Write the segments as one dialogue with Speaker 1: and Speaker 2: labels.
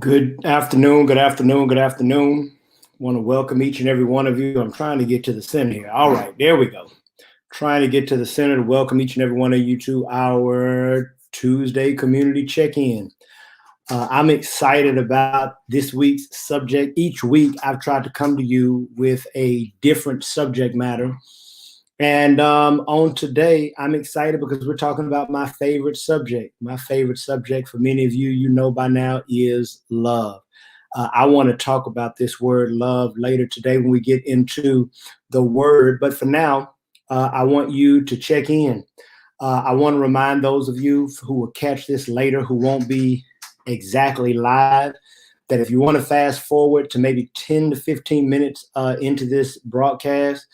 Speaker 1: Good afternoon, good afternoon, good afternoon. Want to welcome each and every one of you. I'm trying to get to the center here. All right, there we go. Trying to get to the center to welcome each and every one of you to our Tuesday community check-in. I'm excited about this week's subject. Each week, I've tried to come to you with a different subject matter. And on today, I'm excited because we're talking about my favorite subject. My favorite subject, for many of you, you know by now, is love. I want to talk about this word love later today when we get into the word. But for now, I want you to check in. I want to remind those of you who will catch this later, who won't be exactly live, that if you want to fast forward to maybe 10 to 15 minutes into this broadcast,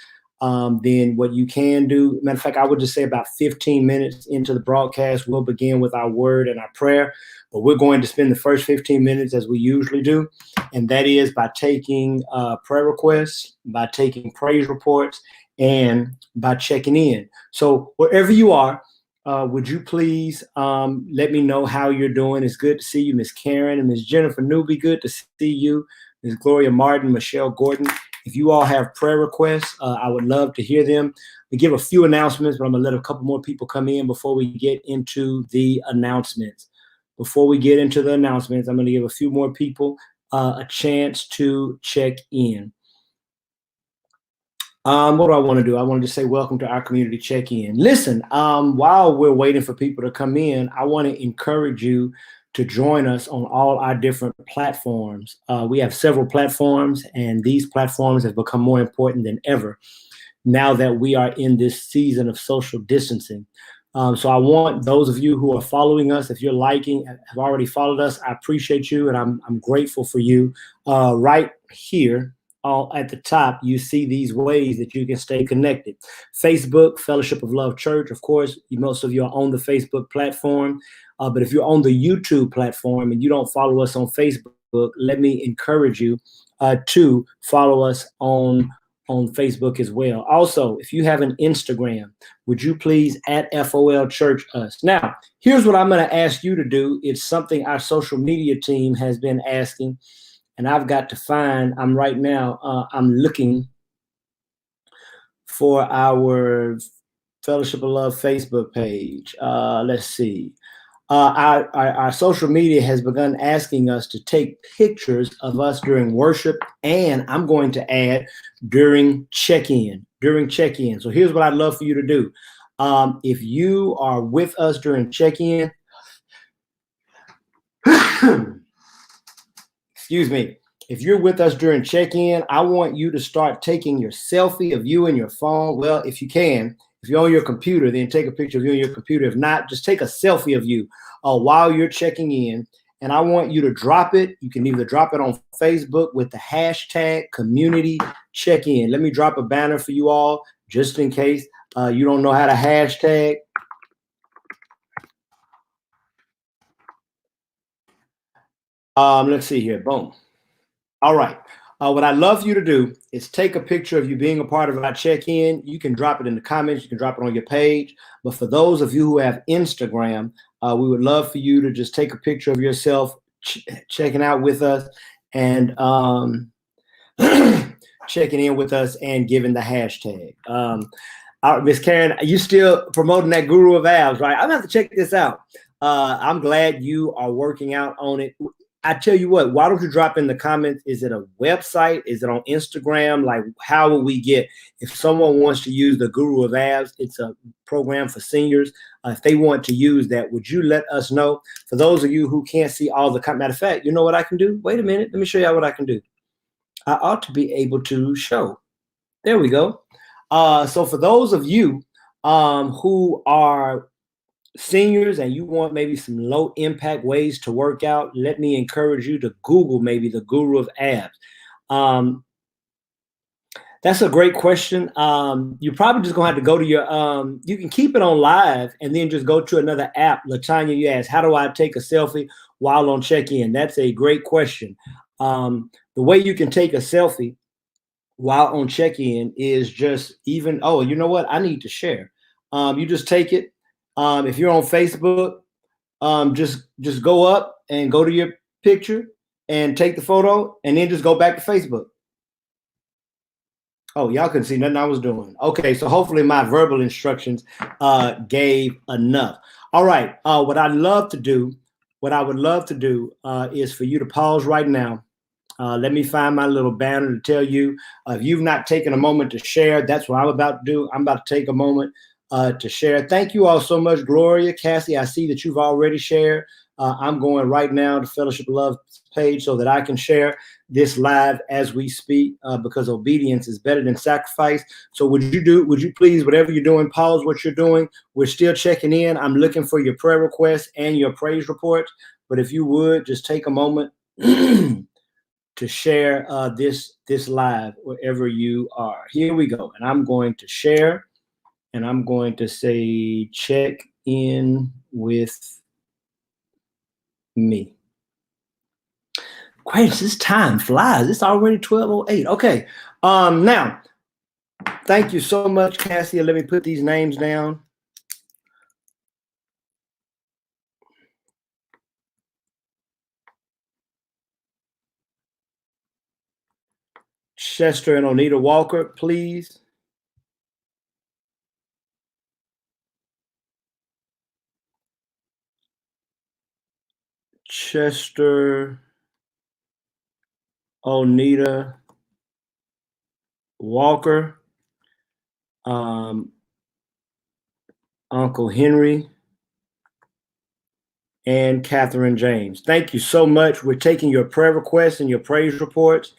Speaker 1: then what you can do, matter of fact, I would just say about 15 minutes into the broadcast, we'll begin with our word and our prayer. But we're going to spend the first 15 minutes as we usually do, and that is by taking prayer requests, by taking praise reports, and by checking in. So wherever you are, would you please let me know how you're doing? It's good to see you, Miss Karen and Miss Jennifer Newby. Good to see you, Miss Gloria Martin, Michelle Gordon. If you all have prayer requests, I would love to hear them. We give a few announcements, but I'm going to let a couple more people come in before we get into the announcements. Before we get into the announcements, I'm going to give a few more people a chance to check in. What do I want to do? I want to just say welcome to our community check-in. Listen, while we're waiting for people to come in, I want to encourage you to join us on all our different platforms. We have several platforms, and these platforms have become more important than ever now that we are in this season of social distancing. So I want those of you who are following us, if you're liking, have already followed us, I appreciate you, and I'm grateful for you. Right here, all at the top, you see these ways that you can stay connected. Facebook, Fellowship of Love Church, of course, most of you are on the Facebook platform. But if you're on the YouTube platform and you don't follow us on Facebook, let me encourage you to follow us on Facebook as well. Also, if you have an Instagram, would you please at FOL Church us? Now, here's what I'm going to ask you to do. It's something our social media team has been asking, and I've got to find, I'm looking for our Fellowship of Love Facebook page. Let's see. Our social media has begun asking us to take pictures of us during worship, and I'm going to add during check-in. So here's what I'd love for you to do. If you are with us during check-in, excuse me, if you're with us during check-in, I want you to start taking your selfie of you and your phone. Well, if you can. If you're on your computer, then take a picture of you on your computer. If not, just take a selfie of you while you're checking in. And I want you to drop it. You can either drop it on Facebook with the hashtag community check-in. Let me drop a banner for you all, just in case you don't know how to hashtag. Let's see here. Boom. All right. What I'd love for you to do is take a picture of you being a part of our check-in. You can drop it in the comments. You can drop it on your page. But for those of you who have Instagram, we would love for you to just take a picture of yourself checking out with us and checking in with us and giving the hashtag. Miss Karen, you still promoting that Guru of Abs, right? I'm going to have to check this out. I'm glad you are working out on it. I tell you what, why don't you drop in the comments? Is it a website? Is it on Instagram? Like, how will we get, if someone wants to use the Guru of Abs, it's a program for seniors. If they want to use that, would you let us know? For those of you who can't see all the, matter of fact, you know what I can do? Wait a minute. Let me show you what I can do. I ought to be able to show. There we go. So for those of you who are seniors and you want maybe some low impact ways to work out, let me encourage you to Google maybe the Guru of Abs. That's a great question. You're probably just gonna have to go to your, you can keep it on live and then just go to another app. Latanya, you asked, how do I take a selfie while on check-in? That's a great question. The way you can take a selfie while on check-in is just even, oh, you know what? I need to share. You just take it. If you're on Facebook, just go up and go to your picture and take the photo and then just go back to Facebook. Oh, y'all couldn't see nothing I was doing. Okay, so hopefully my verbal instructions gave enough. All right, what I would love to do is for you to pause right now. Let me find my little banner to tell you, if you've not taken a moment to share, that's what I'm about to do. I'm about to take a moment to share. Thank you all so much, Gloria, Cassie. I see that you've already shared. I'm going right now to Fellowship of Love page so that I can share this live as we speak, because obedience is better than sacrifice. So would you please, whatever you're doing, pause what you're doing. We're still checking in. I'm looking for your prayer requests and your praise reports. But if you would just take a moment to share this live wherever you are. Here we go. And I'm going to share, and I'm going to say check in with me. Great, this time flies. It's already 12:08. Okay. Now, thank you so much, Cassia. Let me put these names down. Chester and Onita Walker, please. Chester, Onita Walker, Uncle Henry, and Catherine James. Thank you so much. We're taking your prayer requests and your praise reports.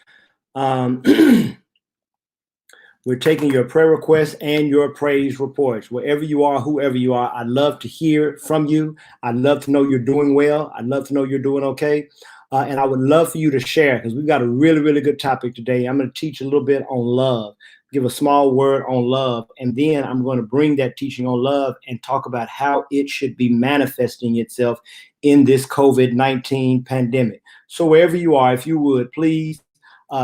Speaker 1: We're taking your prayer requests and your praise reports. Wherever you are, whoever you are, I'd love to hear from you. I'd love to know you're doing well. I'd love to know you're doing okay. And I would love for you to share, because we've got a really, really good topic today. I'm going to teach a little bit on love, give a small word on love, and then I'm going to bring that teaching on love and talk about how it should be manifesting itself in this COVID-19 pandemic. So wherever you are, if you would, please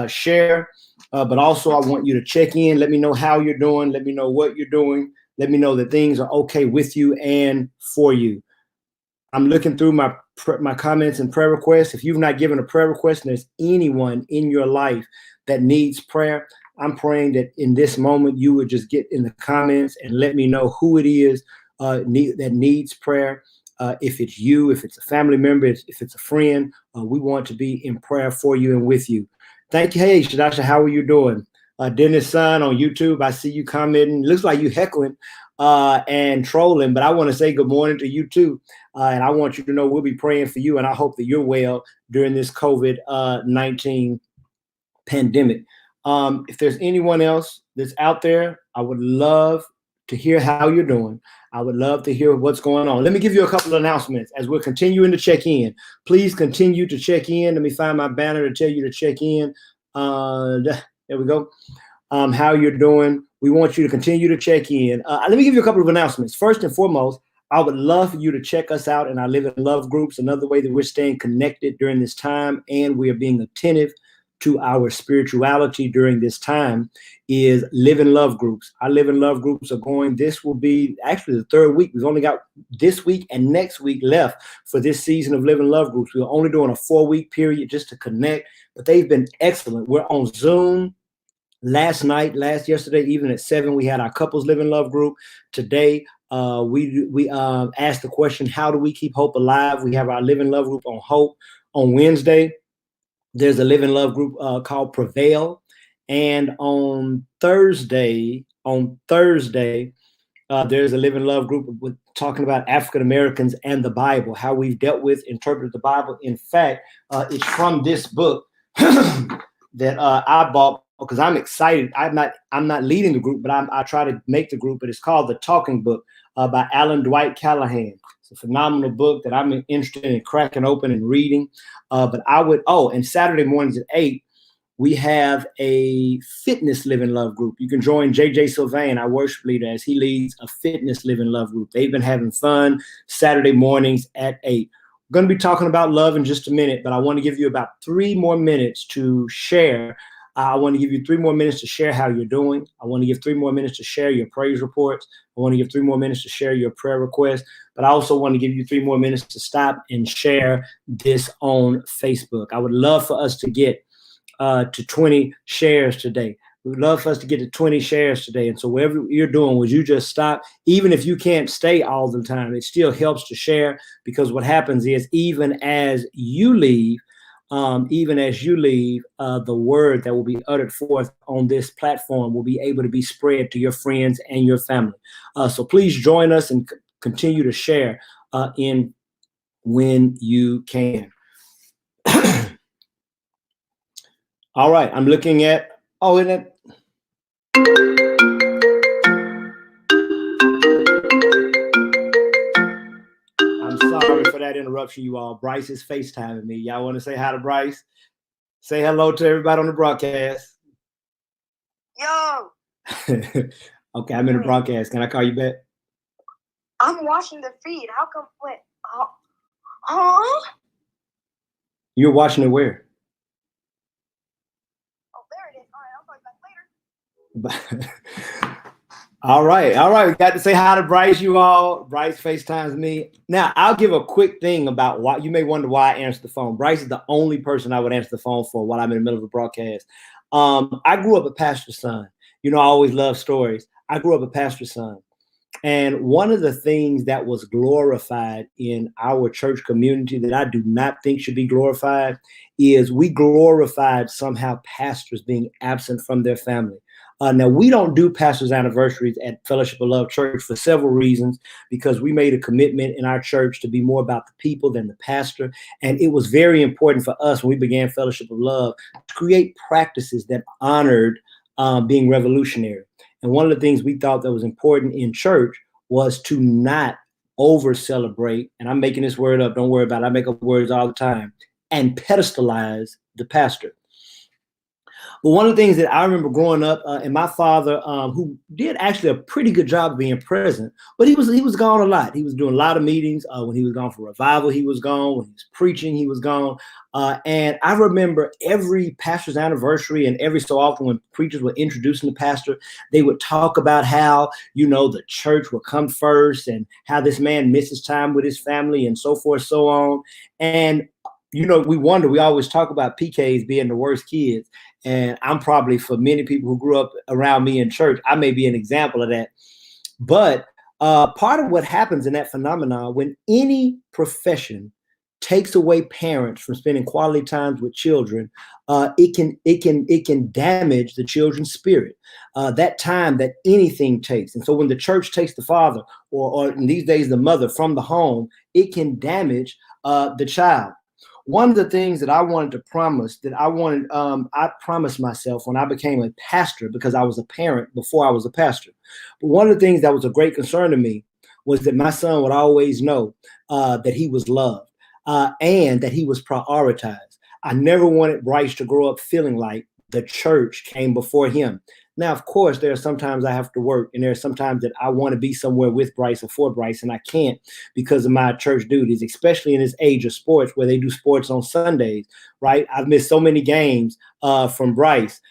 Speaker 1: share. But also, I want you to check in. Let me know how you're doing. Let me know what you're doing. Let me know that things are okay with you and for you. I'm looking through my comments and prayer requests. If you've not given a prayer request and there's anyone in your life that needs prayer, I'm praying that in this moment you would just get in the comments and let me know who it is that needs prayer. If it's you, if it's a family member, if it's a friend, we want to be in prayer for you and with you. Thank you. Hey, Shadasha, how are you doing? Dennis Son on YouTube, I see you commenting. Looks like you heckling and trolling, but I want to say good morning to you too. And I want you to know we'll be praying for you, and I hope that you're well during this COVID-19 pandemic. If there's anyone else that's out there, I would love to hear how you're doing. I would love to hear what's going on. Let me give you a couple of announcements as we're continuing to check in. Please continue to check in. Let me find my banner to tell you to check in. There we go. How you're doing. We want you to continue to check in. Let me give you a couple of announcements. First and foremost, I would love for you to check us out in our Live in Love groups. Another way that we're staying connected during this time, and we are being attentive to our spirituality during this time, is Live in Love groups. Our Live in Love groups are going. This will be actually the third week. We've only got this week and next week left for this season of Live in Love groups. We're only doing a 4-week period just to connect, but they've been excellent. We're on Zoom. Yesterday evening at 7, we had our couples Live in Love group. Today, we asked the question, how do we keep hope alive? We have our Live in Love group on Hope. On Wednesday, there's a Live in Love group called Prevail. And on Thursday, there's a Live in Love group with talking about African Americans and the Bible, how we've dealt with, interpreted the Bible. In fact, it's from this book that I bought, because I'm excited. I'm not leading the group, but I try to make the group. But it's called The Talking Book by Alan Dwight Callahan. It's a phenomenal book that I'm interested in cracking open and reading. And Saturday mornings at 8, we have a fitness Live in Love group. You can join JJ Sylvain, our worship leader, as he leads a fitness Live in Love group. They've been having fun Saturday mornings at 8. We're going to be talking about love in just a minute, but I want to give you about 3 more minutes to share. I want to give you 3 more minutes to share how you're doing. I want to give 3 more minutes to share your praise reports. I want to give 3 more minutes to share your prayer requests. but I also want to give you 3 more minutes to stop and share this on Facebook. I would love for us to get to 20 shares today. We'd love for us to get to 20 shares today. And so whatever you're doing, would you just stop? Even if you can't stay all the time, it still helps to share, because what happens is even as you leave, the word that will be uttered forth on this platform will be able to be spread to your friends and your family. So please join us and continue to share in when you can. All right, I'm looking at, isn't it? I'm sorry for that interruption, you all. Bryce is FaceTiming me. Y'all want to say hi to Bryce? Say hello to everybody on the broadcast.
Speaker 2: Yo.
Speaker 1: Okay, I'm in the broadcast. Can I call you back?
Speaker 2: I'm watching the feed. How come? Wait. Huh?
Speaker 1: You're watching it where?
Speaker 2: Oh, there it is. All right, I'll call you back later.
Speaker 1: All right. We got to say hi to Bryce, you all. Bryce FaceTimes me. Now, I'll give a quick thing about why. You may wonder why I answer the phone. Bryce is the only person I would answer the phone for while I'm in the middle of a broadcast. I grew up a pastor's son. You know, I always love stories. I grew up a pastor's son. And one of the things that was glorified in our church community that I do not think should be glorified is we glorified somehow pastors being absent from their family. Now, we don't do pastors' anniversaries at Fellowship of Love Church for several reasons, because we made a commitment in our church to be more about the people than the pastor. And it was very important for us when we began Fellowship of Love to create practices that honored being revolutionary. And one of the things we thought that was important in church was to not over celebrate, and I'm making this word up, don't worry about it, I make up words all the time, and pedestalize the pastor. But one of the things that I remember growing up, and my father, who did actually a pretty good job of being present, but he was gone a lot. He was doing a lot of meetings. When he was gone for revival, he was gone. When he was preaching, he was gone. And I remember every pastor's anniversary, and every so often when preachers were introducing the pastor, they would talk about how, you know, the church would come first and how this man misses time with his family and so forth, so on. And you know, we always talk about PKs being the worst kids. And I'm probably, for many people who grew up around me in church, I may be an example of that. But part of what happens in that phenomenon, when any profession takes away parents from spending quality times with children, it can damage the children's spirit. That time that anything takes. And so when the church takes the father, or in these days the mother, from the home, it can damage the child. One of the things that I wanted to promise, I promised myself when I became a pastor, because I was a parent before I was a pastor. But one of the things that was a great concern to me was that my son would always know that he was loved and that he was prioritized. I never wanted Bryce to grow up feeling like the church came before him. Now, of course, there are sometimes I have to work, and there are sometimes that I want to be somewhere with Bryce or for Bryce, and I can't because of my church duties, especially in this age of sports where they do sports on Sundays, right? I've missed so many games from Bryce,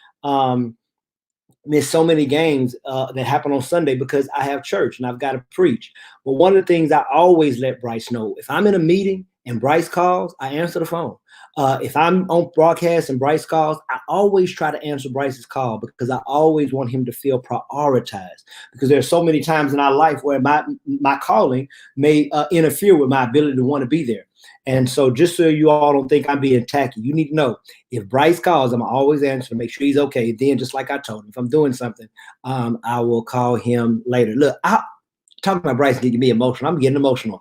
Speaker 1: missed so many games that happen on Sunday because I have church and I've got to preach. But one of the things I always let Bryce know, if I'm in a meeting and Bryce calls, I answer the phone. If I'm on broadcast and Bryce calls, I always try to answer Bryce's call, because I always want him to feel prioritized, because there are so many times in our life where my calling may interfere with my ability to want to be there. And so just so you all don't think I'm being tacky, you need to know, if Bryce calls, I'm always answer to make sure he's okay. Then, just like I told him, if I'm doing something, I will call him later. Look, talking about Bryce getting me emotional. I'm getting emotional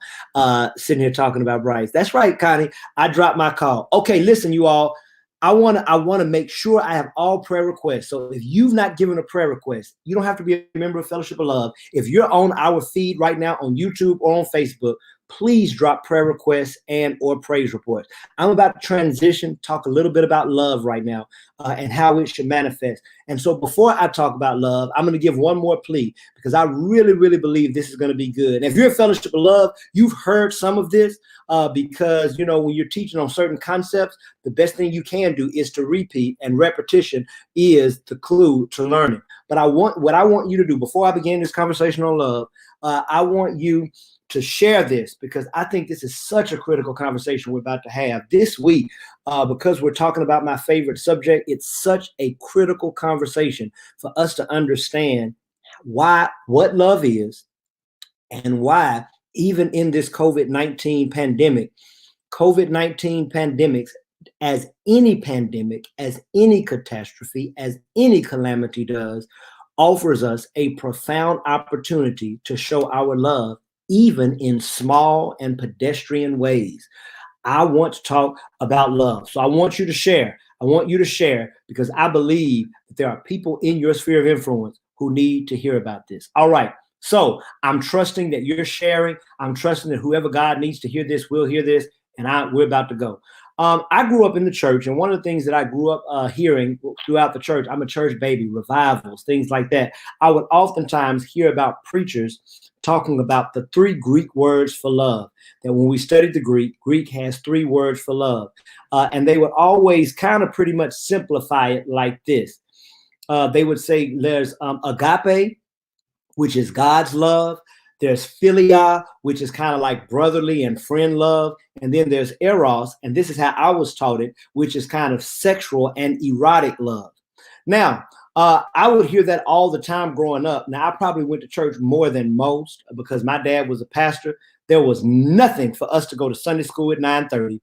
Speaker 1: sitting here talking about Bryce. That's right, Connie. I dropped my call. Okay, listen, you all. I want to make sure I have all prayer requests. So if you've not given a prayer request, you don't have to be a member of Fellowship of Love. If you're on our feed right now on YouTube or on Facebook, please drop prayer requests and or praise reports. I'm about to transition, talk a little bit about love right now and how it should manifest. And so before I talk about love, I'm going to give one more plea, because I really, really believe this is going to be good. And if you're a Fellowship of Love, you've heard some of this because, you know, when you're teaching on certain concepts, the best thing you can do is to repeat, and repetition is the clue to learning. But what I want you to do before I begin this conversation on love, I want you to share this because I think this is such a critical conversation we're about to have this week. Because we're talking about my favorite subject, it's such a critical conversation for us to understand what love is and why, even in this COVID-19 pandemic, as any pandemic, as any catastrophe, as any calamity does, offers us a profound opportunity to show our love, even in small and pedestrian ways. I want to talk about love. So I want you to share. I want you to share because I believe that there are people in your sphere of influence who need to hear about this. All right. So I'm trusting that you're sharing. I'm trusting that whoever God needs to hear this will hear this. And we're about to go. I grew up in the church, and one of the things that I grew up hearing throughout the church, I'm a church baby, revivals, things like that. I would oftentimes hear about preachers talking about the 3 Greek words for love. That when we studied the Greek has 3 words for love. And they would always kind of pretty much simplify it like this. They would say there's agape, which is God's love. There's philia, which is kind of like brotherly and friend love. And then there's eros, and this is how I was taught it, which is kind of sexual and erotic love. Now, I would hear that all the time growing up. Now, I probably went to church more than most because my dad was a pastor. There was nothing for us to go to Sunday school at 9:30,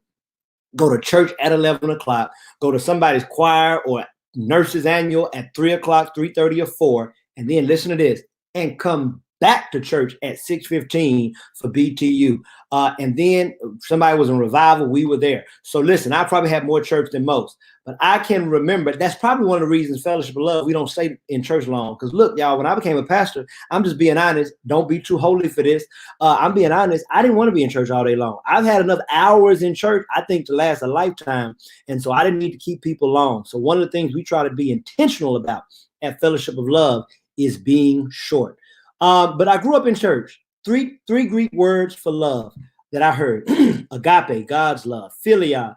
Speaker 1: go to church at 11 o'clock, go to somebody's choir or nurse's annual at 3 o'clock, 3:30 or 4, and then listen to this, and come back to church at 6:15 for BTU. And then somebody was in revival, we were there. So listen, I probably had more church than most, but I can remember that's probably one of the reasons Fellowship of Love, we don't stay in church long. Because look, y'all, when I became a pastor, I'm just being honest. Don't be too holy for this. I'm being honest. I didn't want to be in church all day long. I've had enough hours in church, I think, to last a lifetime. And so I didn't need to keep people long. So one of the things we try to be intentional about at Fellowship of Love is being short. But I grew up in church. Three Greek words for love that I heard: agape, God's love; philia,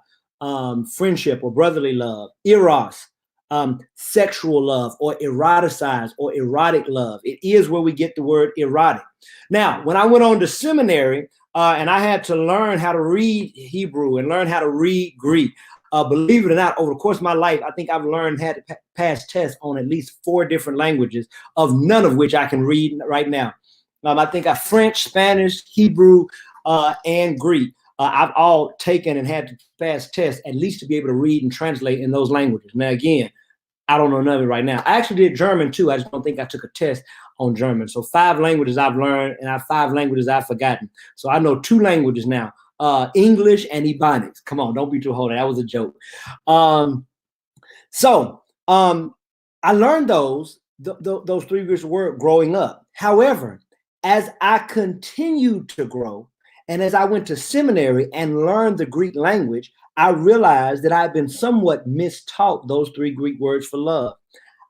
Speaker 1: friendship or brotherly love; eros, sexual love or eroticized or erotic love. It is where we get the word erotic. Now, when I went on to seminary and I had to learn how to read Hebrew and learn how to read Greek, believe it or not, over the course of my life, I think I've learned how to pass tests on at least 4 different languages, of none of which I can read right now. I think I French, Spanish, Hebrew, and Greek. I've all taken and had to pass tests at least to be able to read and translate in those languages. Now, again, I don't know none of it right now. I actually did German too. I just don't think I took a test on German. So 5 languages I've learned, and 5 languages I've forgotten. So I know 2 languages now. English and Ebonics. Come on, don't be too holy. That was a joke. I learned those 3 Greek words growing up. However, as I continued to grow and as I went to seminary and learned the Greek language, I realized that I've been somewhat mistaught those 3 Greek words for love.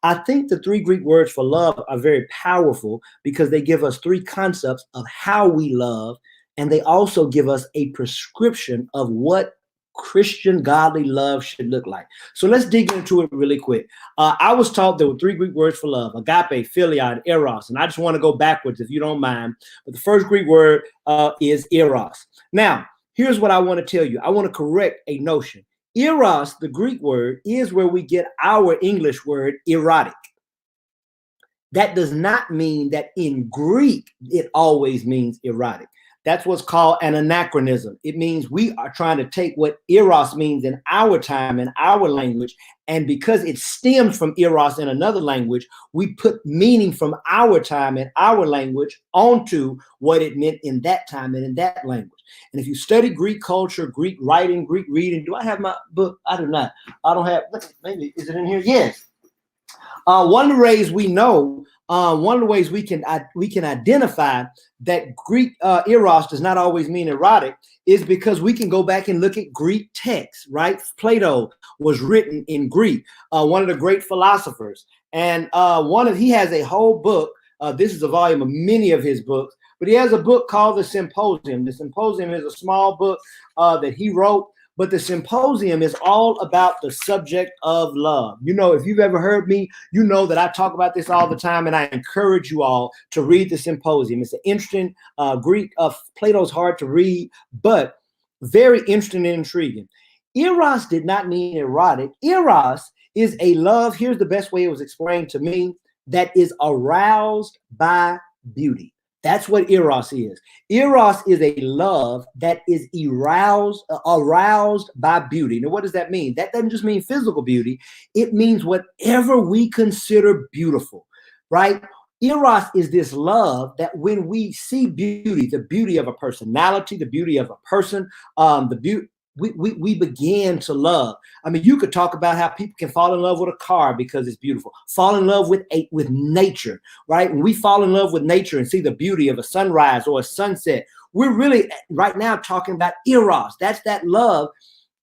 Speaker 1: I think the 3 Greek words for love are very powerful because they give us 3 concepts of how we love. And they also give us a prescription of what Christian godly love should look like. So let's dig into it really quick. I was taught there were 3 Greek words for love: agape, philia, and eros. And I just want to go backwards if you don't mind. But the first Greek word is eros. Now, here's what I want to tell you. I want to correct a notion. Eros, the Greek word, is where we get our English word erotic. That does not mean that in Greek it always means erotic. That's what's called an anachronism. It means we are trying to take what eros means in our time, in our language, and because it stems from eros in another language, we put meaning from our time and our language onto what it meant in that time and in that language. And if you study Greek culture, Greek writing, Greek reading, do I have my book? I do not. I don't have, maybe, is it in here? Yes. One of the ways we know, one of the ways we can identify that Greek eros does not always mean erotic is because we can go back and look at Greek texts, right? Plato was written in Greek, one of the great philosophers. And he has a whole book. This is a volume of many of his books, but he has a book called The Symposium. The Symposium is a small book that he wrote. but the symposium is all about the subject of love. You know, if you've ever heard me, you know that I talk about this all the time, and I encourage you all to read the symposium. It's an interesting Greek. Plato's hard to read, but very interesting and intriguing. Eros did not mean erotic. Eros is a love. Here's the best way it was explained to me: that is aroused by beauty. That's what Eros is. Eros is a love that is aroused by beauty. Now, what does that mean? That doesn't just mean physical beauty. It means whatever we consider beautiful, right? Eros is this love that when we see beauty, the beauty of a personality, the beauty of a person, the beauty, we begin to love. I mean, you could talk about how people can fall in love with a car because it's beautiful. Fall in love with nature, right? When we fall in love with nature and see the beauty of a sunrise or a sunset, we're really right now talking about Eros. That's that love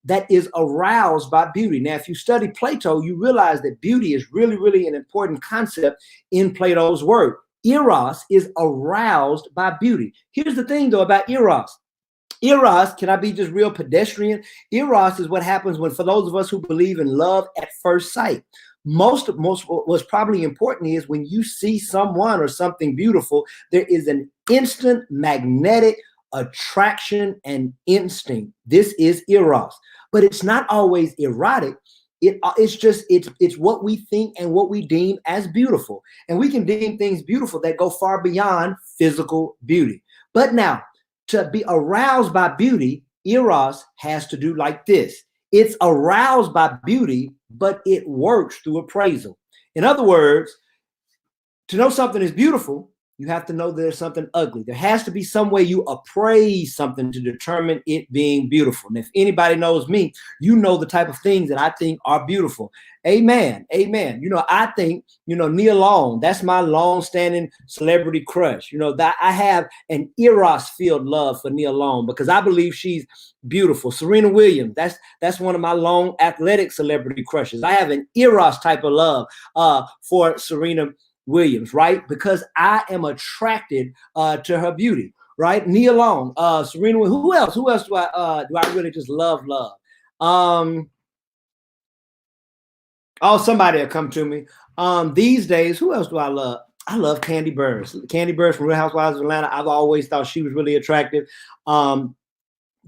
Speaker 1: that is aroused by beauty. Now, if you study Plato, you realize that beauty is really, really an important concept in Plato's work. Eros is aroused by beauty. Here's the thing, though, about Eros. Eros, can I be just real pedestrian? Eros is what happens when, for those of us who believe in love at first sight. Most what's probably important is when you see someone or something beautiful, there is an instant magnetic attraction and instinct. This is Eros, but it's not always erotic. It's what we think and what we deem as beautiful, and we can deem things beautiful that go far beyond physical beauty. But now, to be aroused by beauty, Eros has to do like this. It's aroused by beauty, but it works through appraisal. In other words, to know something is beautiful, you have to know there's something ugly. There has to be some way you appraise something to determine it being beautiful. And if anybody knows me, you know the type of things that I think are beautiful. Amen. Amen. You know, I think, Nia Long, that's my long-standing celebrity crush. You know, that I have an Eros-filled love for Nia Long because I believe she's beautiful. Serena Williams, that's one of my long athletic celebrity crushes. I have an Eros type of love for Serena Williams, right? Because I am attracted to her beauty, right? Nia Long, Serena. Who else? Who else do I really just love? Somebody will come to me. These days, who else do I love? I love Candy Burns. Candy Burns from Real Housewives of Atlanta. I've always thought she was really attractive.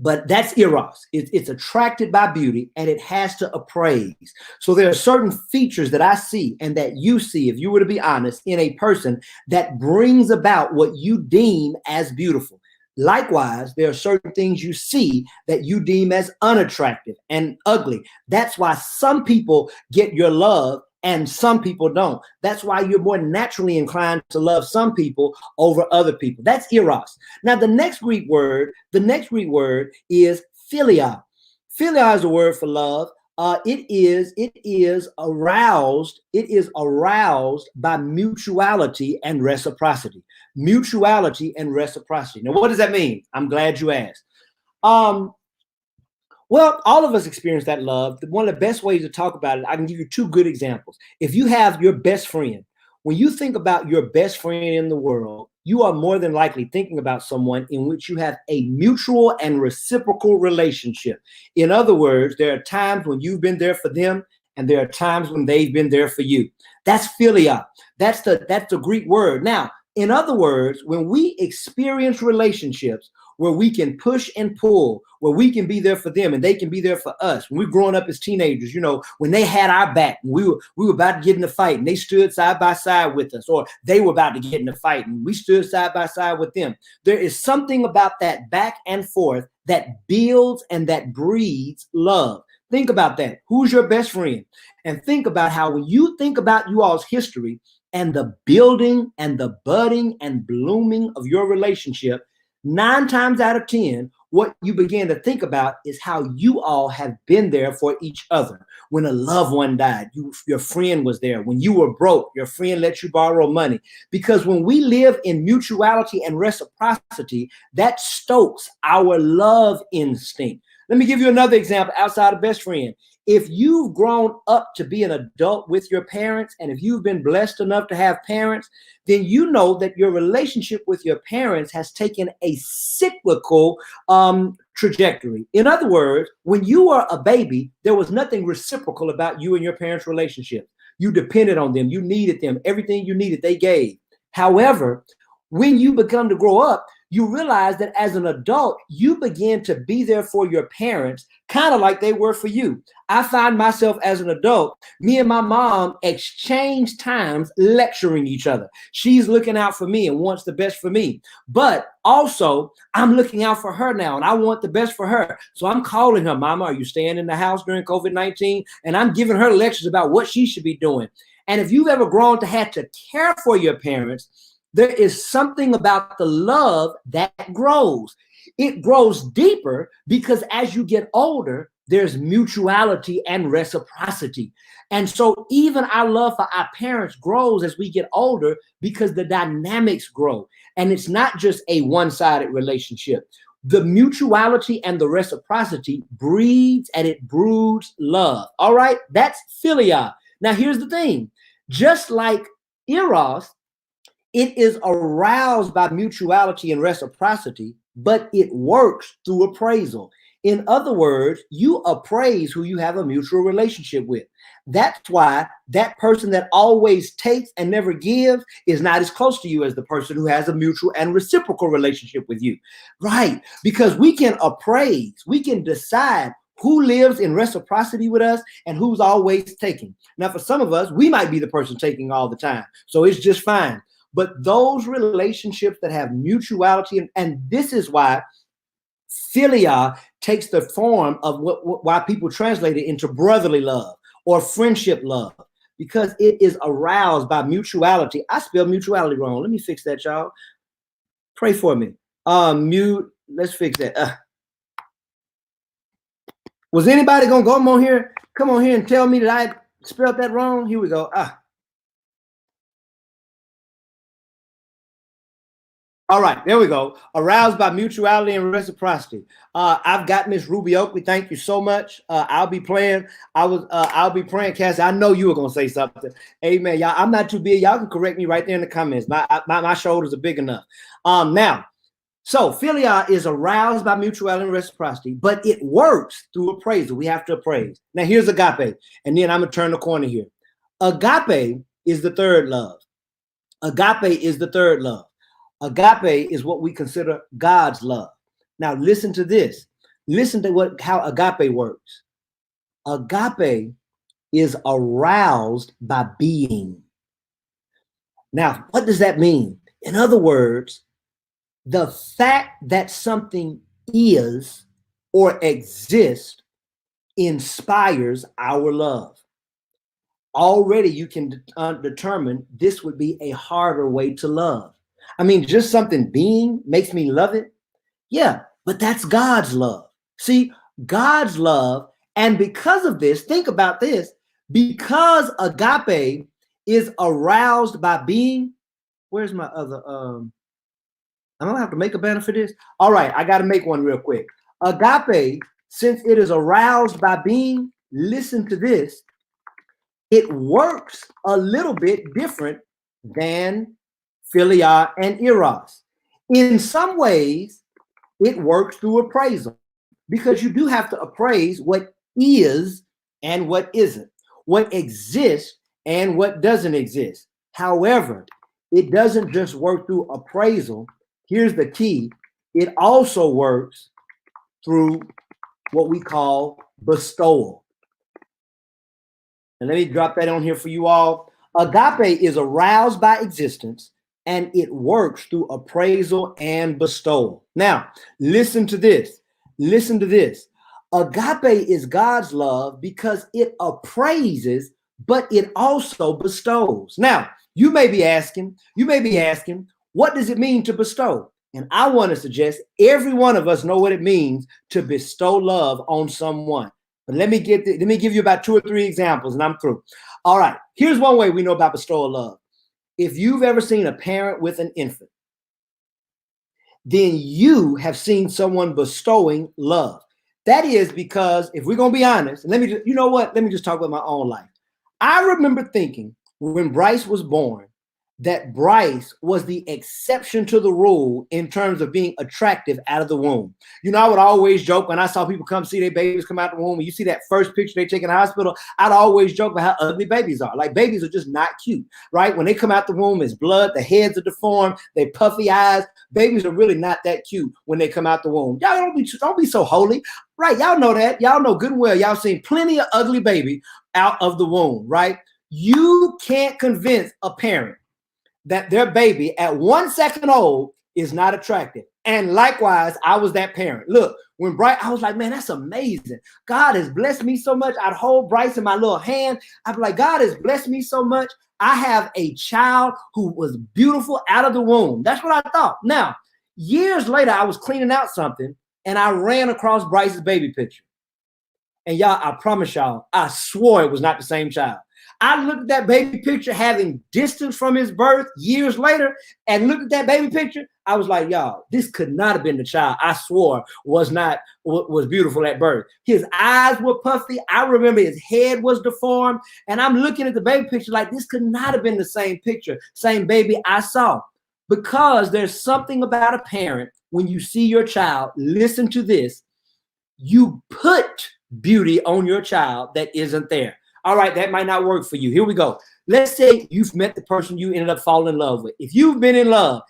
Speaker 1: But that's Eros. It's attracted by beauty and it has to appraise. So there are certain features that I see and that you see, if you were to be honest, in a person that brings about what you deem as beautiful. Likewise, there are certain things you see that you deem as unattractive and ugly. That's why some people get your love and some people don't. That's why you're more naturally inclined to love some people over other people. That's Eros. Now, the next Greek word is philia. Philia is a word for love. It is aroused. It is aroused by mutuality and reciprocity. Mutuality and reciprocity. Now, what does that mean? I'm glad you asked. Well, all of us experience that love. One of the best ways to talk about it, I can give you two good examples. If you have your best friend, when you think about your best friend in the world, you are more than likely thinking about someone in which you have a mutual and reciprocal relationship. In other words, there are times when you've been there for them, and there are times when they've been there for you. That's philia. That's the Greek word. Now, in other words, when we experience relationships where we can push and pull, where we can be there for them and they can be there for us. When we're growing up as teenagers, when they had our back, we were about to get in a fight and they stood side by side with us, or they were about to get in a fight and we stood side by side with them. There is something about that back and forth that builds and that breeds love. Think about that. Who's your best friend? And think about how when you think about you all's history and the building and the budding and blooming of your relationship, 9 times out of 10, what you begin to think about is how you all have been there for each other. When a loved one died, your friend was there. When you were broke, your friend let you borrow money. Because when we live in mutuality and reciprocity, that stokes our love instinct. Let me give you another example outside of best friend. If you've grown up to be an adult with your parents, and if you've been blessed enough to have parents, then you know that your relationship with your parents has taken a cyclical trajectory. In other words, when you were a baby, there was nothing reciprocal about you and your parents' relationship. You depended on them. You needed them. Everything you needed, they gave. However, when you become to grow up, you realize that as an adult, you begin to be there for your parents, kind of like they were for you. I find myself as an adult, me and my mom exchange times lecturing each other. She's looking out for me and wants the best for me. But also, I'm looking out for her now and I want the best for her. So I'm calling her, Mama, are you staying in the house during COVID-19? And I'm giving her lectures about what she should be doing. And if you've ever grown to have to care for your parents, there is something about the love that grows. It grows deeper because as you get older, there's mutuality and reciprocity. And so even our love for our parents grows as we get older because the dynamics grow. And it's not just a one-sided relationship. The mutuality and the reciprocity breeds and it broods love. All right, that's philia. Now here's the thing. Just like eros, it is aroused by mutuality and reciprocity, but it works through appraisal. In other words, you appraise who you have a mutual relationship with. That's why that person that always takes and never gives is not as close to you as the person who has a mutual and reciprocal relationship with you. Right? Because we can appraise, we can decide who lives in reciprocity with us and who's always taking. Now, for some of us, we might be the person taking all the time. So it's just fine. But those relationships that have mutuality, and this is why philia takes the form of why people translate it into brotherly love or friendship love, because it is aroused by mutuality. I spelled mutuality wrong. Let me fix that, y'all. Pray for me. Let's fix that. Was anybody gonna come on here and tell me that I spelled that wrong? Here we go. All right, there we go. Aroused by mutuality and reciprocity. I've got Miss Ruby Oakley. Thank you so much. I'll be praying, Cassie. I know you were gonna say something. Amen. Y'all, I'm not too big. Y'all can correct me right there in the comments. My shoulders are big enough. Now, so philia is aroused by mutuality and reciprocity, but it works through appraisal. We have to appraise. Now, here's agape, and then I'm gonna turn the corner here. Agape is the third love. Agape is the third love. Agape is what we consider God's love. Now, listen to this. Listen to how agape works. Agape is aroused by being. Now, what does that mean? In other words, the fact that something is or exists inspires our love. Already you can determine this would be a harder way to love. I mean, just something being makes me love it. Yeah, but that's God's love. See, God's love. And because of this, think about this, because agape is aroused by being, where's my other, I'm gonna have to make a banner for this. All right, I got to make one real quick. Agape, since it is aroused by being, listen to this, it works a little bit different than philia and eros. In some ways, it works through appraisal because you do have to appraise what is and what isn't, what exists and what doesn't exist. However, it doesn't just work through appraisal. Here's the key. It also works through what we call bestowal. And let me drop that on here for you all. Agape is aroused by existence and it works through appraisal and bestowal. Now, listen to this. Listen to this. Agape is God's love because it appraises, but it also bestows. Now, you may be asking, what does it mean to bestow? And I want to suggest every one of us know what it means to bestow love on someone. But let me give you about 2 or 3 examples and I'm through. All right, here's one way we know about bestowal love. If you've ever seen a parent with an infant, then you have seen someone bestowing love. That is because if we're going to be honest, and let me just, you know what? Let me just talk about my own life. I remember thinking when Bryce was born that Bryce was the exception to the rule in terms of being attractive out of the womb. You know, I would always joke when I saw people come see their babies come out the womb, and you see that first picture they take in the hospital, I'd always joke about how ugly babies are. Like, babies are just not cute, right? When they come out the womb, it's blood, the heads are deformed, they puffy eyes. Babies are really not that cute when they come out the womb. Y'all don't be so holy, right? Y'all know that. Y'all know good and well. Y'all seen plenty of ugly baby out of the womb, right? You can't convince a parent that their baby at 1 second old is not attractive. And likewise, I was that parent. Look, when Bryce, I was like, man, that's amazing. God has blessed me so much. I'd hold Bryce in my little hand. I'd be like, God has blessed me so much. I have a child who was beautiful out of the womb. That's what I thought. Now, years later, I was cleaning out something and I ran across Bryce's baby picture. And y'all, I promise y'all, I swore it was not the same child. I looked at that baby picture having distance from his birth years later and looked at that baby picture. I was like, y'all, this could not have been the child I swore was beautiful at birth. His eyes were puffy. I remember his head was deformed. And I'm looking at the baby picture like this could not have been the same picture, same baby I saw. Because there's something about a parent when you see your child, listen to this, you put beauty on your child that isn't there. All right, that might not work for you. Here we go. Let's say you've met the person you ended up falling in love with. If you've been in love,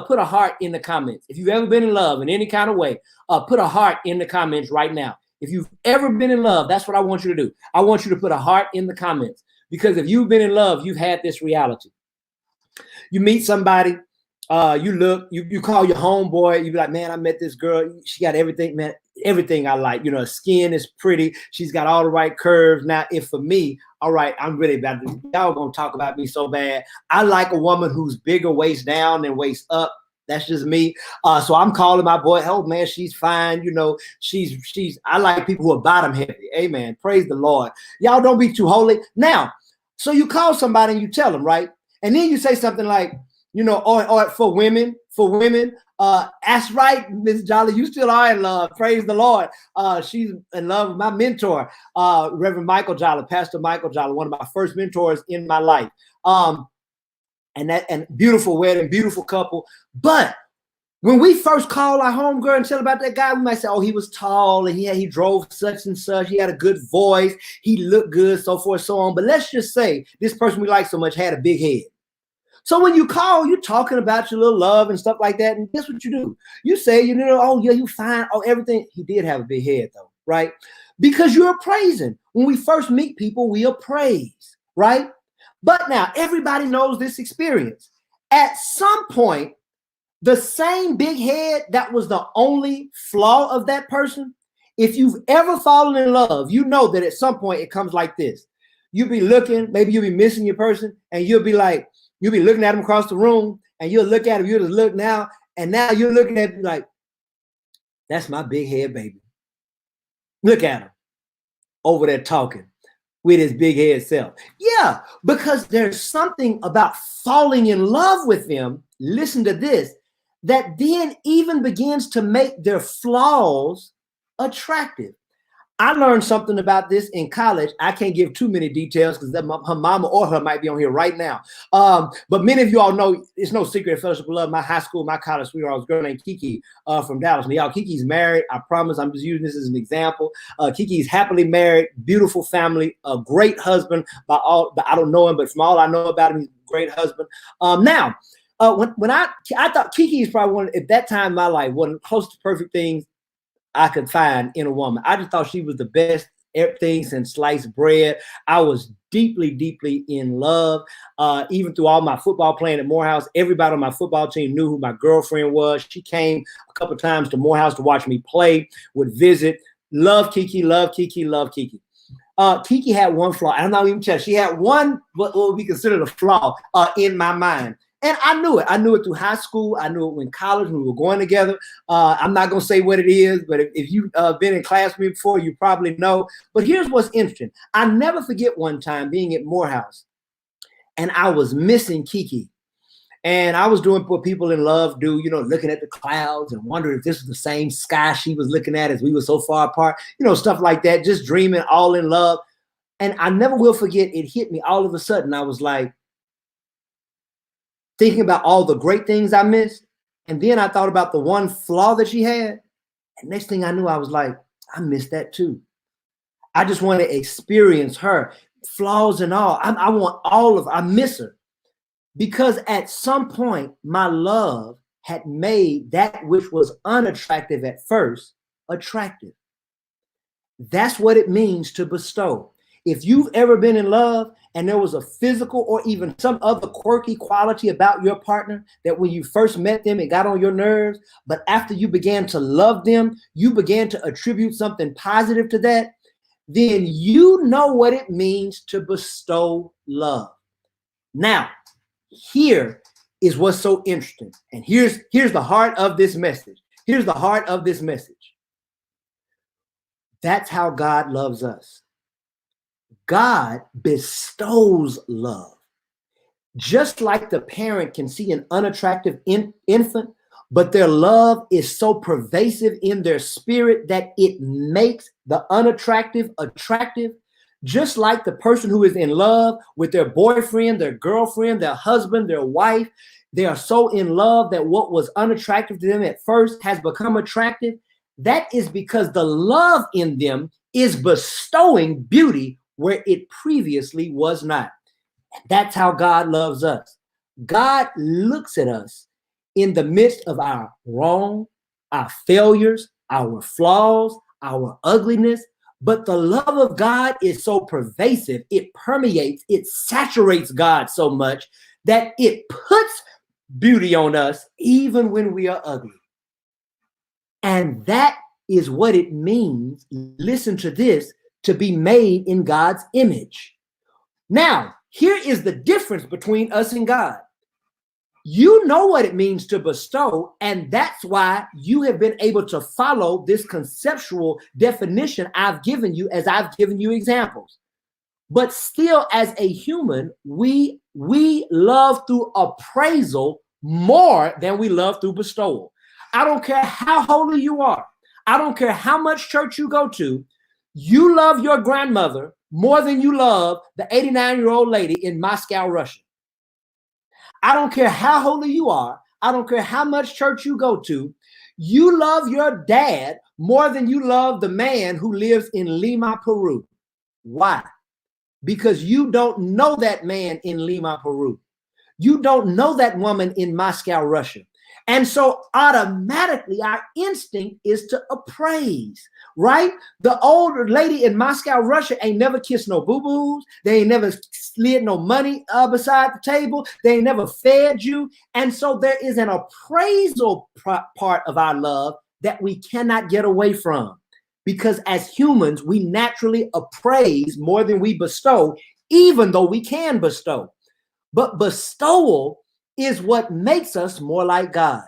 Speaker 1: put a heart in the comments. If you've ever been in love in any kind of way, put a heart in the comments right now. If you've ever been in love, that's what I want you to do. I want you to put a heart in the comments, because if you've been in love, you've had this reality. You meet somebody, you call your homeboy, you be like, man, I met this girl. She got everything, man. Everything I like, you know, her skin is pretty. She's got all the right curves. Now, if for me, all right, I'm really about to, y'all gonna talk about me so bad. I like a woman who's bigger waist down than waist up. That's just me. So I'm calling my boy, oh man, she's fine. You know, I like people who are bottom heavy. Amen. Praise the Lord. Y'all don't be too holy. Now, so you call somebody and you tell them, right? And then you say something like, you know, or for women, that's right, Miss Jolly, you still are in love. Praise the Lord. She's in love with my mentor, Reverend Michael Jolly, Pastor Michael Jolly, one of my first mentors in my life. And beautiful wedding, beautiful couple. But when we first call our homegirl and tell about that guy, we might say, oh, he was tall and he drove such and such. He had a good voice. He looked good, so forth, so on. But let's just say this person we like so much had a big head. So when you call, you're talking about your little love and stuff like that. And guess what you do? You say, you know, oh, yeah, you fine. Oh, everything. He did have a big head, though, right? Because you're appraising. When we first meet people, we appraise, right? But now everybody knows this experience. At some point, the same big head that was the only flaw of that person, if you've ever fallen in love, you know that at some point it comes like this. You'll be looking, maybe you'll be missing your person, and you'll be like, you'll be looking at him across the room, and you'll look at him, you'll just look now, and now you're looking at him like, that's my big head baby. Look at him over there talking with his big head self. Yeah, because there's something about falling in love with them, listen to this, that then even begins to make their flaws attractive. I learned something about this in college. I can't give too many details because her mama or her might be on here right now. But many of you all know it's no secret at Fellowship of Love. My high school, my college sweetheart was a girl named Kiki from Dallas. Now, y'all, Kiki's married. I promise I'm just using this as an example. Kiki's happily married, beautiful family, a great husband. But I don't know him, but from all I know about him, he's a great husband. When I thought Kiki is probably one, at that time in my life, one of the close to perfect things I could find in a woman. I just thought she was the best everything since sliced bread. I was deeply, deeply in love. Even through all my football playing at Morehouse, everybody on my football team knew who my girlfriend was. She came a couple of times to Morehouse to watch me play, would visit. Love Kiki, love Kiki, love Kiki. Kiki had one flaw. I'm not even telling. She had one what would be considered a flaw in my mind. And I knew it. I knew it through high school. I knew it in college when we were going together. I'm not going to say what it is, but if you've been in class with me before, you probably know. But here's what's interesting. I never forget one time being at Morehouse, and I was missing Kiki. And I was doing what people in love do, you know, looking at the clouds and wondering if this was the same sky she was looking at as we were so far apart, you know, stuff like that, just dreaming, all in love. And I never will forget, it hit me all of a sudden. I was like, thinking about all the great things I missed. And then I thought about the one flaw that she had. And next thing I knew, I was like, I missed that too. I just want to experience her, flaws and all. I want all of, I miss her. Because at some point, my love had made that which was unattractive at first attractive. That's what it means to bestow. If you've ever been in love and there was a physical or even some other quirky quality about your partner that when you first met them, it got on your nerves, but after you began to love them, you began to attribute something positive to that, then you know what it means to bestow love. Now, here is what's so interesting. And here's the heart of this message. Here's the heart of this message. That's how God loves us. God bestows love. Just like the parent can see an unattractive infant, but their love is so pervasive in their spirit that it makes the unattractive attractive. Just like the person who is in love with their boyfriend, their girlfriend, their husband, their wife, they are so in love that what was unattractive to them at first has become attractive. That is because the love in them is bestowing beauty where it previously was not. That's how God loves us. God looks at us in the midst of our wrong, our failures, our flaws, our ugliness. But the love of God is so pervasive, it permeates, it saturates God so much that it puts beauty on us even when we are ugly. And that is what it means, listen to this, to be made in God's image. Now, here is the difference between us and God. You know what it means to bestow, and that's why you have been able to follow this conceptual definition I've given you as I've given you examples. But still, as a human, we love through appraisal more than we love through bestowal. I don't care how holy you are. I don't care how much church you go to. You love your grandmother more than you love the 89-year-old lady in Moscow, Russia. I don't care how holy you are. I don't care how much church you go to. You love your dad more than you love the man who lives in Lima, Peru. Why? Because you don't know that man in Lima, Peru. You don't know that woman in Moscow, Russia. And so automatically our instinct is to appraise, right? The older lady in Moscow, Russia ain't never kissed no boo-boos. They ain't never slid no money beside the table. They ain't never fed you. And so there is an appraisal part of our love that we cannot get away from. Because as humans, we naturally appraise more than we bestow, even though we can bestow. But bestowal is what makes us more like God.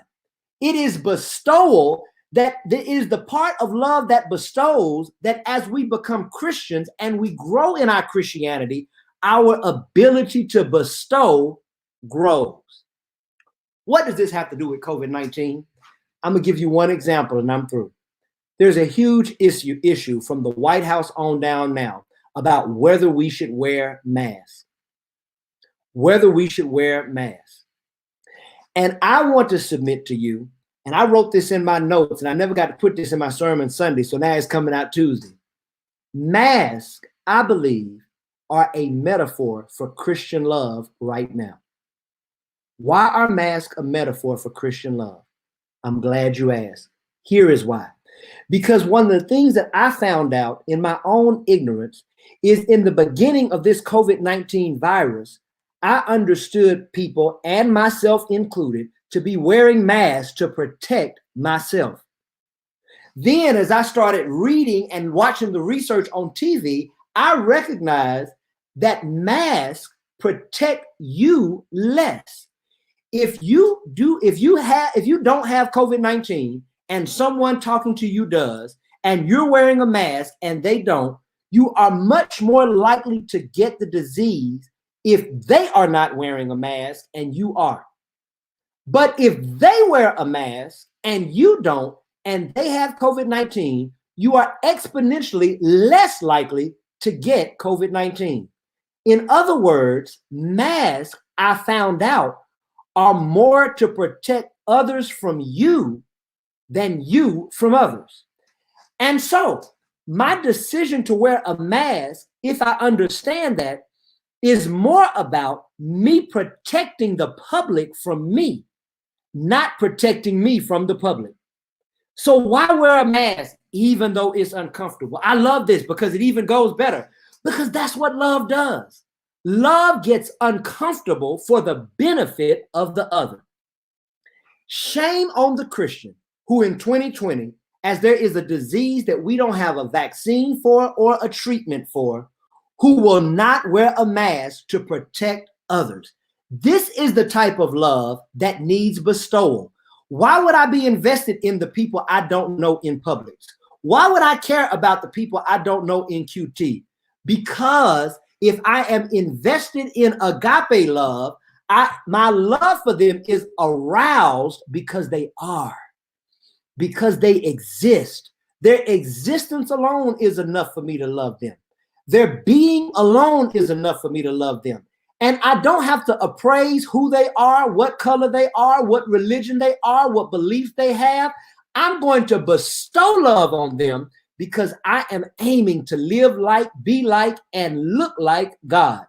Speaker 1: It is bestowal that is the part of love that bestows, that as we become Christians and we grow in our Christianity, our ability to bestow grows. What does this have to do with COVID-19? I'm going to give you one example and I'm through. There's a huge issue from the White House on down now about whether we should wear masks. Whether we should wear masks. And I want to submit to you, and I wrote this in my notes, and I never got to put this in my sermon Sunday, so now it's coming out Tuesday. Masks, I believe, are a metaphor for Christian love right now. Why are masks a metaphor for Christian love? I'm glad you asked. Here is why. Because one of the things that I found out in my own ignorance is in the beginning of this COVID-19 virus, I understood people, and myself included, to be wearing masks to protect myself. Then as I started reading and watching the research on TV, I recognized that masks protect you less. If you don't have COVID-19 and someone talking to you does, and you're wearing a mask and they don't, you are much more likely to get the disease if they are not wearing a mask and you are. But if they wear a mask and you don't, and they have COVID-19, you are exponentially less likely to get COVID-19. In other words, masks, I found out, are more to protect others from you than you from others. And so my decision to wear a mask, if I understand that, is more about me protecting the public from me, not protecting me from the public. So why wear a mask even though it's uncomfortable? I love this because it even goes better, because that's what love does. Love gets uncomfortable for the benefit of the other. Shame on the Christian who in 2020, as there is a disease that we don't have a vaccine for or a treatment for, who will not wear a mask to protect others. This is the type of love that needs bestowal. Why would I be invested in the people I don't know in Publix? Why would I care about the people I don't know in QT? Because if I am invested in agape love, my love for them is aroused because they are, because they exist. Their existence alone is enough for me to love them. Their being alone is enough for me to love them. And I don't have to appraise who they are, what color they are, what religion they are, what beliefs they have. I'm going to bestow love on them because I am aiming to live like, be like, and look like God.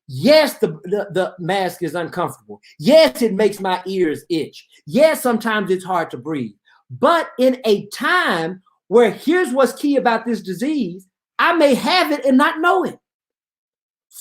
Speaker 1: Yes, the mask is uncomfortable. Yes, it makes my ears itch. Yes, sometimes it's hard to breathe. But in a time where here's what's key about this disease, I may have it and not know it.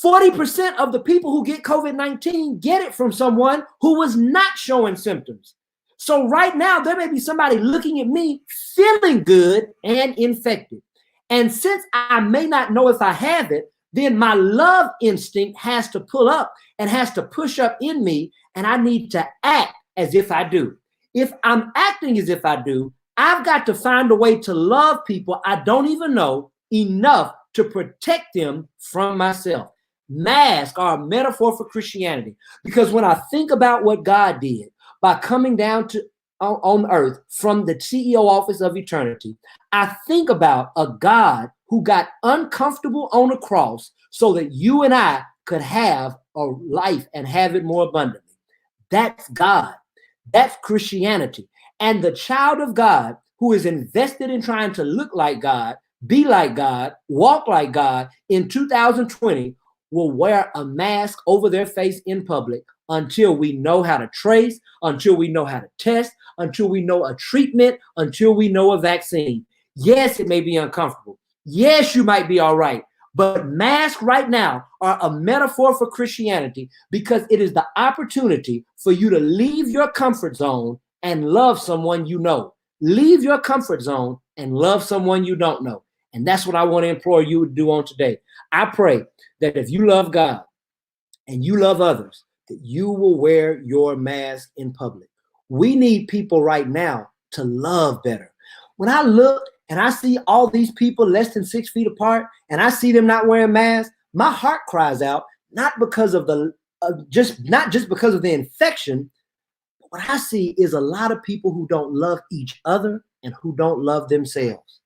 Speaker 1: 40% of the people who get COVID-19 get it from someone who was not showing symptoms. So right now, there may be somebody looking at me feeling good and infected. And since I may not know if I have it, then my love instinct has to pull up and has to push up in me, and I need to act as if I do. If I'm acting as if I do, I've got to find a way to love people I don't even know enough to protect them from myself. Masks are a metaphor for Christianity, because when I think about what God did by coming down to on earth from the CEO office of eternity, I think about a God who got uncomfortable on a cross so that you and I could have a life and have it more abundantly. That's God. That's Christianity. And the child of God who is invested in trying to look like God, be like God, walk like God in 2020 will wear a mask over their face in public until we know how to trace, until we know how to test, until we know a treatment, until we know a vaccine. Yes, it may be uncomfortable. Yes, you might be all right. But masks right now are a metaphor for Christianity because it is the opportunity for you to leave your comfort zone and love someone you know. Leave your comfort zone and love someone you don't know. And that's what I want to implore you to do on today. I pray that if you love God and you love others, that you will wear your mask in public. We need people right now to love better. When I look and I see all these people less than 6 feet apart and I see them not wearing masks, my heart cries out, not because of not just because of the infection. But what I see is a lot of people who don't love each other and who don't love themselves.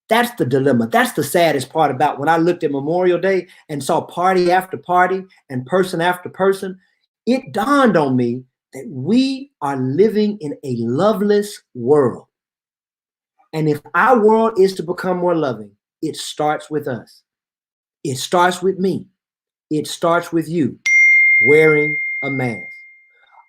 Speaker 1: That's the dilemma. That's the saddest part about when I looked at Memorial Day and saw party after party and person after person. It dawned on me that we are living in a loveless world. And if our world is to become more loving, it starts with us. It starts with me. It starts with you wearing a mask.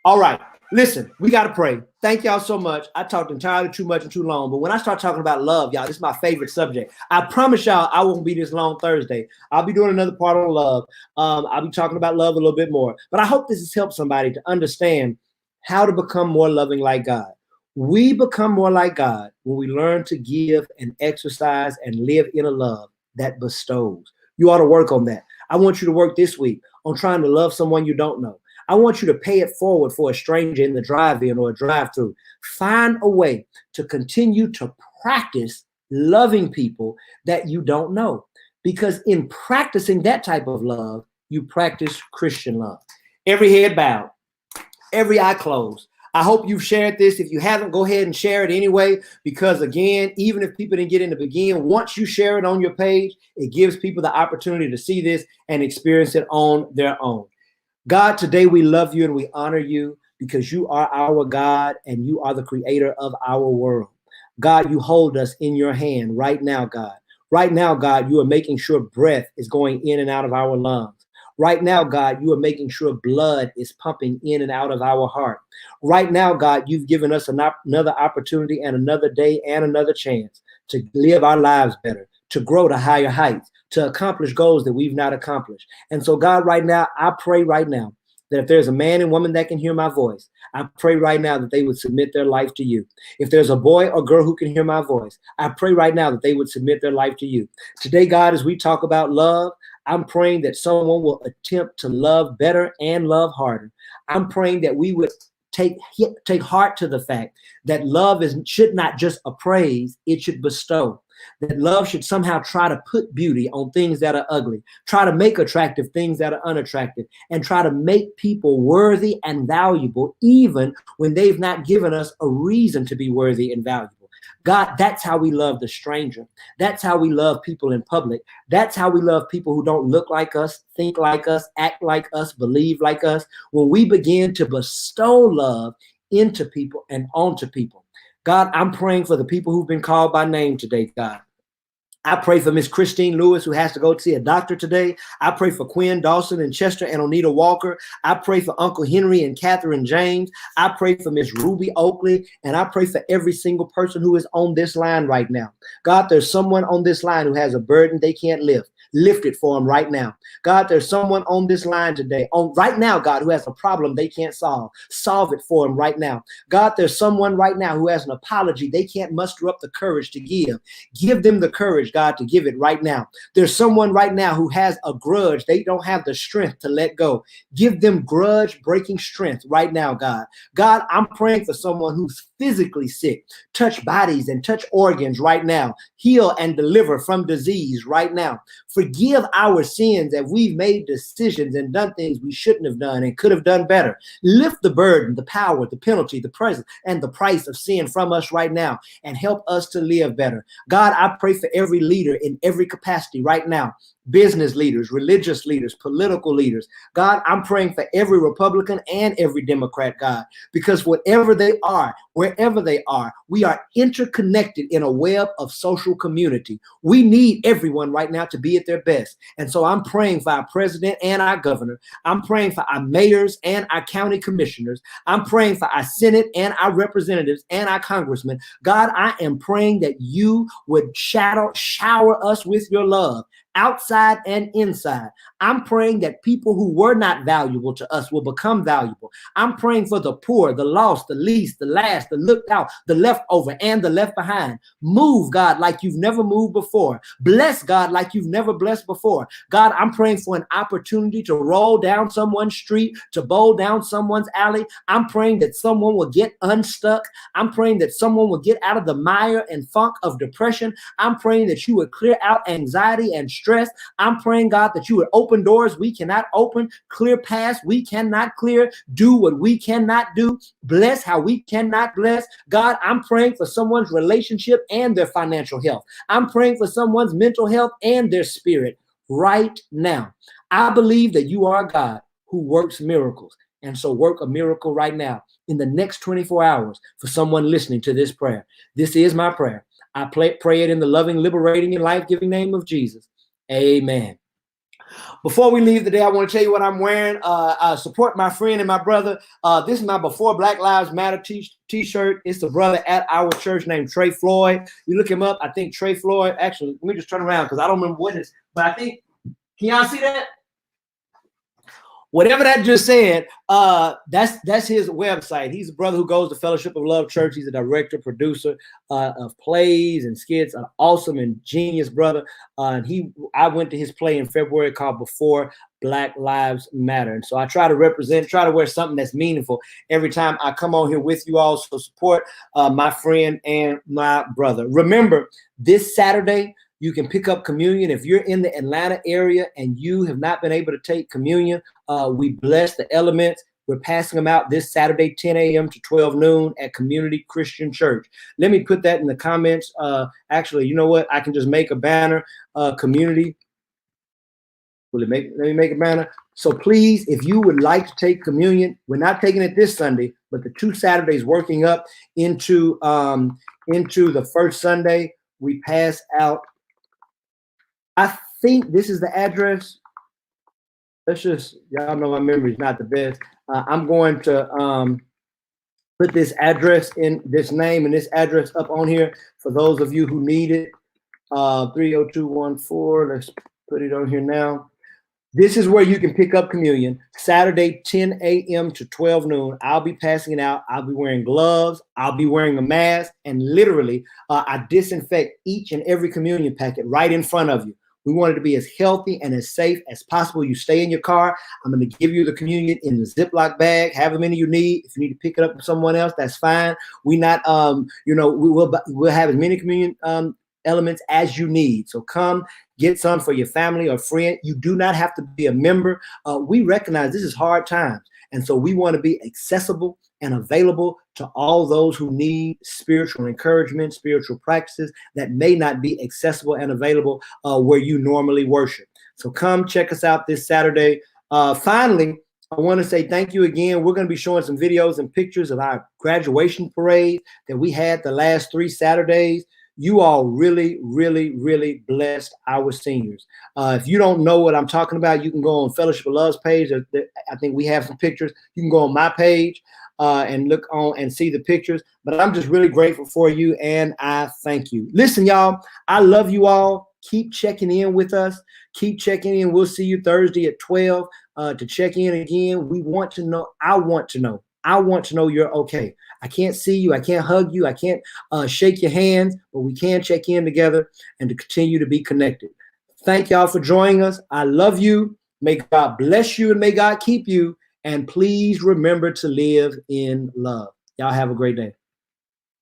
Speaker 1: All right. Listen, we got to pray. Thank y'all so much. I talked entirely too much and too long, but when I start talking about love, y'all, this is my favorite subject. I promise y'all I won't be this long Thursday. I'll be doing another part on love. I'll be talking about love a little bit more, but I hope this has helped somebody to understand how to become more loving like God. We become more like God when we learn to give and exercise and live in a love that bestows. You ought to work on that. I want you to work this week on trying to love someone you don't know. I want you to pay it forward for a stranger in the drive-in or a drive-through. Find a way to continue to practice loving people that you don't know. Because in practicing that type of love, you practice Christian love. Every head bowed, every eye closed. I hope you've shared this. If you haven't, go ahead and share it anyway, because again, even if people didn't get in the beginning, once you share it on your page, it gives people the opportunity to see this and experience it on their own. God, today we love you and we honor you because you are our God and you are the creator of our world. God, you hold us in your hand right now, God. Right now, God, you are making sure breath is going in and out of our lungs. Right now, God, you are making sure blood is pumping in and out of our heart. Right now, God, you've given us another opportunity and another day and another chance to live our lives better, to grow to higher heights, to accomplish goals that we've not accomplished. And so, God, right now, I pray right now that if there's a man and woman that can hear my voice, I pray right now that they would submit their life to you. If there's a boy or girl who can hear my voice, I pray right now that they would submit their life to you. Today, God, as we talk about love, I'm praying that someone will attempt to love better and love harder. I'm praying that we would take heart to the fact that love should not just appraise, it should bestow. That love should somehow try to put beauty on things that are ugly, try to make attractive things that are unattractive, and try to make people worthy and valuable, even when they've not given us a reason to be worthy and valuable. God, that's how we love the stranger. That's how we love people in public. That's how we love people who don't look like us, think like us, act like us, believe like us. When we begin to bestow love into people and onto people. God, I'm praying for the people who've been called by name today, God. I pray for Miss Christine Lewis, who has to go see a doctor today. I pray for Quinn Dawson and Chester and Onita Walker. I pray for Uncle Henry and Catherine James. I pray for Miss Ruby Oakley. And I pray for every single person who is on this line right now. God, there's someone on this line who has a burden they can't lift. Lift it for them right now. God, there's someone on this line today, right now, God, who has a problem they can't solve. Solve it for them right now. God, there's someone right now who has an apology they can't muster up the courage to give. Give them the courage, God, to give it right now. There's someone right now who has a grudge they don't have the strength to let go. Give them grudge breaking strength right now, God. God, I'm praying for someone who's physically sick. Touch bodies and touch organs right now. Heal and deliver from disease right now. Forgive our sins that we've made decisions and done things we shouldn't have done and could have done better. Lift the burden, the power, the penalty, the presence, and the price of sin from us right now and help us to live better. God, I pray for every leader in every capacity right now. Business leaders, religious leaders, political leaders. God, I'm praying for every Republican and every Democrat, God, because whatever they are, wherever they are, we are interconnected in a web of social community. We need everyone right now to be at their best. And so I'm praying for our president and our governor. I'm praying for our mayors and our county commissioners. I'm praying for our Senate and our representatives and our congressmen. God, I am praying that you would shower us with your love, outside and inside. I'm praying that people who were not valuable to us will become valuable. I'm praying for the poor, the lost, the least, the last, the looked out, the leftover, and the left behind. Move, God, like you've never moved before. Bless, God, like you've never blessed before. God, I'm praying for an opportunity to roll down someone's street, to bowl down someone's alley. I'm praying that someone will get unstuck. I'm praying that someone will get out of the mire and funk of depression. I'm praying that you would clear out anxiety and stress. I'm praying, God, that you would open doors we cannot open, clear paths we cannot clear, do what we cannot do, bless how we cannot bless. God, I'm praying for someone's relationship and their financial health. I'm praying for someone's mental health and their spirit right now. I believe that you are a God who works miracles. And so work a miracle right now in the next 24 hours for someone listening to this prayer. This is my prayer. I pray it in the loving, liberating, and life-giving name of Jesus. Amen. Before we leave today, I want to tell you what I'm wearing. I support my friend and my brother. This is my Before Black Lives Matter t-shirt. It's a brother at our church named Trey Floyd. You look him up. I think Trey Floyd. Actually, let me just turn around because I don't remember what it is. But I think, can y'all see that? Whatever that just said, that's his website. He's a brother who goes to Fellowship of Love Church. He's a director, producer of plays and skits. An awesome and genius brother. I went to his play in February called Before Black Lives Matter. And so I try to wear something that's meaningful every time I come on here with you all. So support my friend and my brother. Remember, this Saturday, you can pick up communion. If you're in the Atlanta area and you have not been able to take communion, we bless the elements. We're passing them out this Saturday, 10 a.m. to 12 noon at Community Christian Church. Let me put that in the comments. Actually, you know what? I can just make a banner, community. Let me make a banner. So please, if you would like to take communion, we're not taking it this Sunday, but the 2 Saturdays working up into the first Sunday, we pass out. I think this is the address. Let's just, y'all know my memory is not the best. I'm going to put this address in, this name and this address up on here for those of you who need it. 30214. Let's put it on here now. This is where you can pick up communion, Saturday, 10 a.m. to 12 noon. I'll be passing it out. I'll be wearing gloves. I'll be wearing a mask. And literally, I disinfect each and every communion packet right in front of you. We want it to be as healthy and as safe as possible. You stay in your car. I'm going to give you the communion in the Ziploc bag. Have them any you need. If you need to pick it up from someone else, that's fine. We not, we'll have as many communion elements as you need. So come get some for your family or friend. You do not have to be a member. We recognize this is hard times. And so we want to be accessible and available to all those who need spiritual encouragement, spiritual practices that may not be accessible and available where you normally worship. So come check us out this Saturday. Finally, I want to say thank you again. We're going to be showing some videos and pictures of our graduation parade that we had the last 3 Saturdays. You all really, really, really blessed our seniors. If you don't know what I'm talking about, you can go on Fellowship of Love's page. I think we have some pictures. You can go on my page and look on and see the pictures. But I'm just really grateful for you, and I thank you. Listen, y'all, I love you all. Keep checking in with us. Keep checking in. We'll see you Thursday at 12 to check in again. We want to know. I want to know you're okay. I can't see you. I can't hug you. I can't shake your hands, but we can check in together and to continue to be connected. Thank y'all for joining us. I love you. May God bless you and may God keep you. And please remember to live in love. Y'all have a great day.